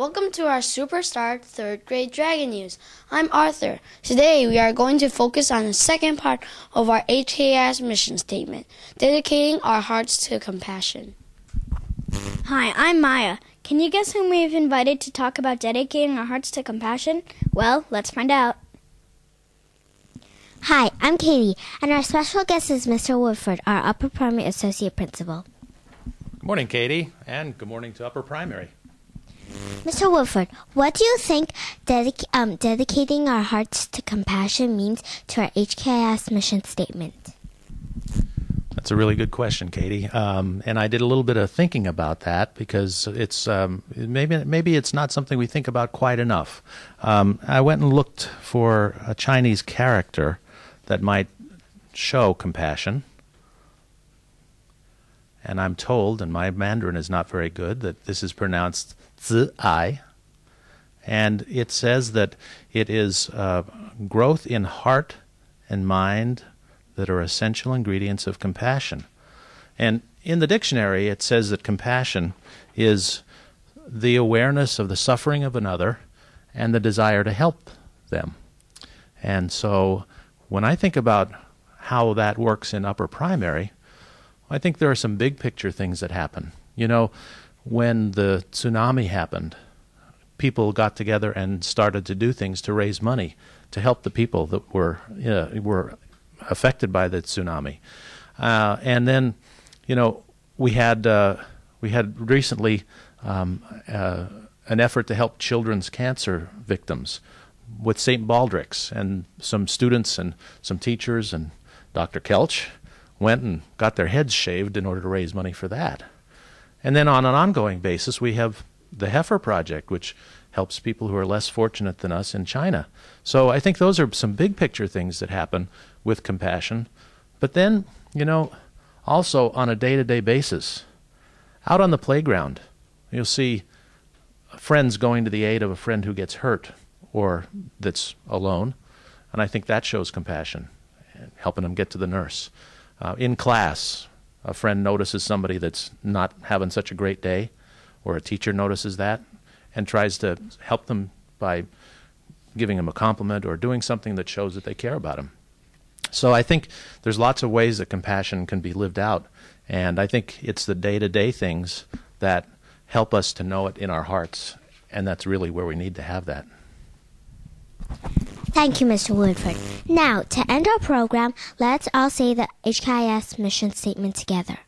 Welcome to our Superstar 3rd grade Dragon News. I'm Arthur. Today we are going to focus on the second part of our HKS mission statement, dedicating our hearts to compassion. Hi, I'm Maya. Can you guess whom we've invited to talk about dedicating our hearts to compassion? Well, let's find out. Hi, I'm Katie, and our special guest is Mr. Woodford, our upper primary associate principal. Good morning, Katie, and good morning to upper primary. Mr. Woodford, what do you think dedicating our hearts to compassion means to our HKIS mission statement? That's a really good question, Katie. And I did a little bit of thinking about that because it's maybe it's not something we think about quite enough. I went and looked for a Chinese character that might show compassion. And I'm told, and my Mandarin is not very good, that this is pronounced zi, and it says that it is growth in heart and mind that are essential ingredients of compassion. And in the dictionary, it says that compassion is the awareness of the suffering of another and the desire to help them. And so when I think about how that works in upper primary, I think there are some big picture things that happen. You know, when the tsunami happened, people got together and started to do things to raise money to help the people that were affected by the tsunami. And then, you know, we had recently an effort to help children's cancer victims with St. Baldrick's, and some students and some teachers and Dr. Kelch went and got their heads shaved in order to raise money for that. And then on an ongoing basis, we have the Heifer Project, which helps people who are less fortunate than us in China. So I think those are some big picture things that happen with compassion. But then, you know, also on a day-to-day basis, out on the playground, you'll see friends going to the aid of a friend who gets hurt or that's alone. And I think that shows compassion, helping them get to the nurse. In class, a friend notices somebody that's not having such a great day, or a teacher notices that and tries to help them by giving them a compliment or doing something that shows that they care about them. So I think there's lots of ways that compassion can be lived out, and I think it's the day-to-day things that help us to know it in our hearts, and that's really where we need to have that. Thank you, Mr. Woodford. Now, to end our program, let's all say the HKIS mission statement together.